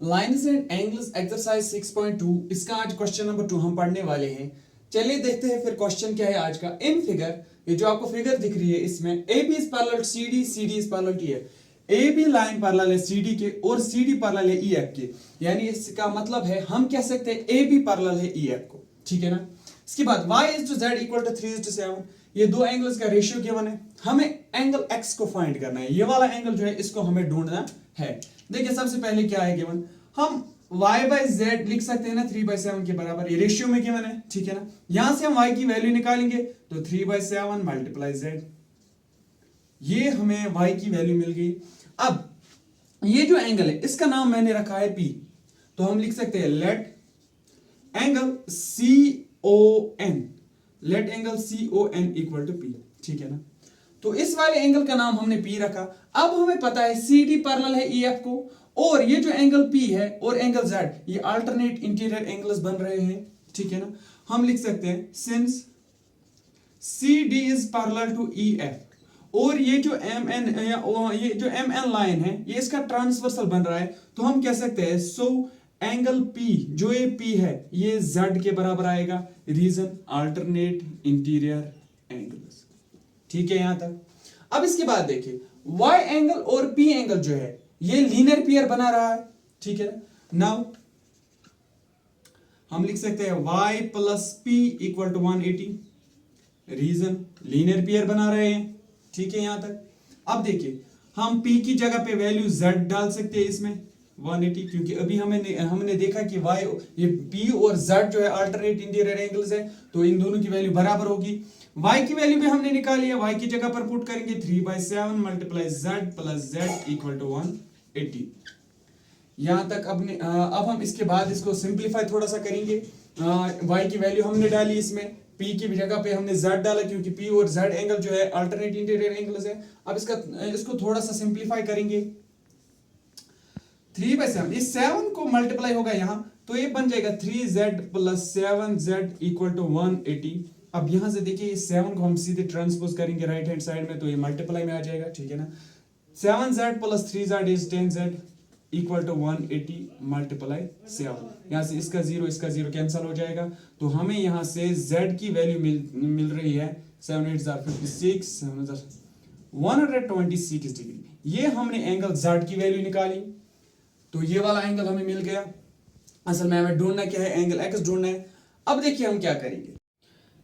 Lines and angles exercise 6.2 इसका आज question number 2 हम पढ़ने वाले हैं। चलिए देखते हैं फिर क्वेश्चन क्या है आज का। इन फिगर, ये जो आपको फिगर दिख रही है इसमें A B is parallel CD, CD is parallel to EF। A B line parallel है CD के और CD पैरेलल है EF के, यानी इसका मतलब है हम कह सकते हैं ए बी पैरेलल है EF को, ठीक है ना। इसके बाद y is to z equal to 3 is to 7, ये दो एंगल्स का रेशियो गिवन है, हमें एंगल x को फाइंड करना है। ये वाला एंगल जो है इसको हमें ढूंढना है। देखिए सबसे पहले क्या है गिवन, हम y बाय z लिख सकते हैं ना 3/7 के बराबर, ये रेशियो में गिवन है, ठीक है ना। यहां से हम y की वैल्यू निकालेंगे तो 3/7 मल्टीप्लाई z, ये हमें y की वैल्यू मिल गई। अब ये जो एंगल है इसका नाम मैंने रखा है P, तो हम लिख सकते हैं let angle CON equal to P, ठीक है ना। तो इस वाले एंगल का नाम हमने P रखा। अब हमें पता है CD पैरेलल है EF को, और ये जो एंगल P है और एंगल Z ये अल्टरनेट इंटीरियर एंगल्स बन रहे हैं, ठीक है ना। हम लिख सकते हैं since CD is parallel to EF, और ये जो MN लाइन है ये इसका ट्रांसवर्सल बन रहा है, तो हम कह सकते हैं सो एंगल P, जो ये P है ये Z के बराबर आएगा। रीजन अल्टरनेट इंटीरियर एंगल्स, ठीक है यहां तक। अब इसके बाद देखिए Y एंगल और P एंगल जो है ये लीनियर पेयर बना रहा है, ठीक है ना। नाउ हम लिख सकते हैं y plus P equal to 180, reason linear pair बना रहे हैं, ठीक है यहां तक। अब देखिए हम P की जगह पे वैल्यू Z डाल सकते हैं इसमें 180, क्योंकि अभी हमने देखा कि y ये P और Z जो है अल्टरनेट इंटीरियर एंगल्स है, तो इन दोनों की वैल्यू बराबर होगी। y की वैल्यू भी हमने निकाली है, y की जगह पर पुट करेंगे 3/7 multiply z plus z equal to 180। यहां तक अब हम इसके बाद इसको सिंपलीफाई थोड़ा सा करेंगे। y की वैल्यू हमने डाली इसमें, p की जगह पे हमने z डाला, क्योंकि p और z एंगल जो है अल्टरनेट इंटीरियर एंगल्स है। अब इसको थोड़ा सा सिंपलीफाई करेंगे। 3/7 इस 7 को मल्टीप्लाई होगा यहां, तो ये बन जाएगा 3z plus 7z equal to 180। अब यहां से देखिए इस 7 को हम सीधे ट्रांसपोज करेंगे राइट हैंड साइड में, तो ये मल्टीप्लाई में आ जाएगा, ठीक है ना। 7z plus 3z is 10z equal to 180 multiply 7। यहां से इसका 0 कैंसिल हो जाएगा, तो हमें यहां से z की वैल्यू मिल रही है 7 8 56 126 डिग्री। ये हमने एंगल z की वैल्यू निकाली, तो ये वाला एंगल हमें मिल गया। असल में हमें ढूंढना क्या है, एंगल x ढूंढना है। अब देखिए हम क्या करेंगे,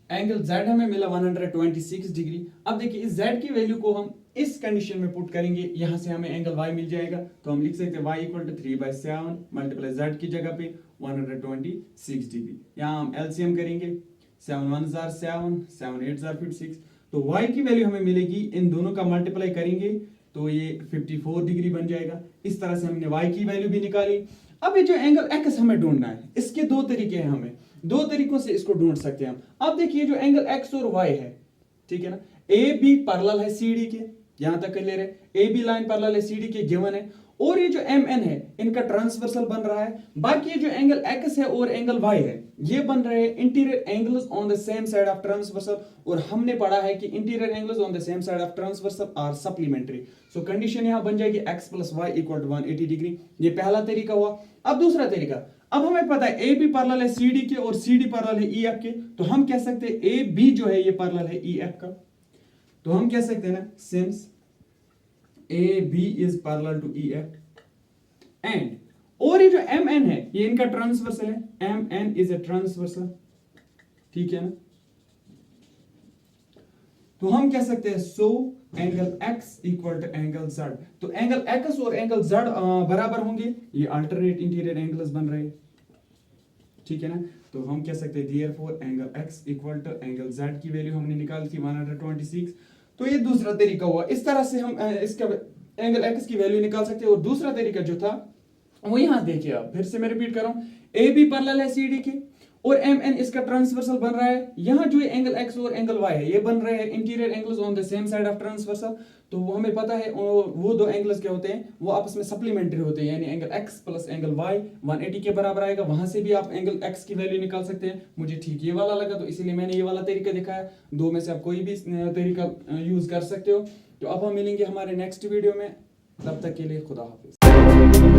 एंगल z हमें मिला 126 डिग्री। अब देखिए इस z की वैल्यू को हम इस कंडीशन में पुट करेंगे, यहां से हमें एंगल y मिल जाएगा, तो हम लिख सकते हैं y equal to 3/7 multiply z की जगह पे 126 डिग्री। यहां हम एलसीएम करेंगे, 7 1 7 7 8 56, तो y की वैल्यू हमें मिलेगी, इन दोनों का मल्टीप्लाई करेंगे तो ये 54 डिग्री बन जाएगा। इस तरह से हमने y की वैल्यू भी निकाली। अब ये जो एंगल x हमें ढूंढना है, इसके दो तरीके हैं, हमें दो तरीकों से इसको ढूंढ सकते हैं हम। अब देखिए जो एंगल x और y है, ठीक है ना, ए बी पैरेलल है CD के, यहां तक क्लियर है। ए बी लाइन पैरेलल है CD के, गिवन है, और ये जो MN है इनका ट्रांसवर्सल बन रहा है। बाकी ये जो एंगल x है और एंगल y है ये बन रहे हैं interior angles on the same side of transversal, और हमने पढ़ा है कि interior angles on the same side of transversal are supplementary. So condition यहां बन जाएगी x plus y equal to 180 degree. ये पहला तरीका हुआ। अब दूसरा तरीका, अब हमें पता है ए बी पैरेलल है CD के और CD पैरेलल है EF के, तो हम कह सकते हैं ए बी जो है ये पैरेलल है EF का, तो हम कह सकते हैं ना since A B is parallel to EF and, और ये जो MN है ये इनका ट्रांसवर्सल है, MN इज ए ट्रांसवर्सल, ठीक है ना। तो हम कह सकते हैं so angle x equal to angle z, तो एंगल x और एंगल z बराबर होंगे, ये अल्टरनेट इंटीरियर एंगल्स बन रहे हैं, ठीक है ना। तो हम कह सकते हैं therefore angle x equal to angle z की वैल्यू हमने निकाली थी 126, तो ये दूसरा तरीका हुआ। इस तरह से हम इसका एंगल x की वैल्यू निकाल सकते हैं। और दूसरा तरीका जो था वो यहां देखिए, आप फिर से मैं रिपीट कर रहा हूं, ए बी पैरेलल है CD के और MN इसका ट्रांसवर्सल बन रहा है। यहां जो एंगल x और एंगल y है ये बन रहे हैं interior angles on the same side of transversal, तो वो हमें पता है वो दो एंगल्स क्या होते हैं, वो आपस में सप्लीमेंट्री होते हैं, यानी angle x plus angle y 180 के बराबर आएगा। वहां से भी आप एंगल x की वैल्यू निकाल सकते हैं। मुझे ठीक ये वाला लगा, तो इसीलिए मैंने ये वाला तरीका दिखाया। दो में से आप कोई भी तरीका यूज कर सकते हो। तो अब हम मिलेंगे हमारे नेक्स्ट वीडियो में, तब तक के लिए खुदा हाफिज।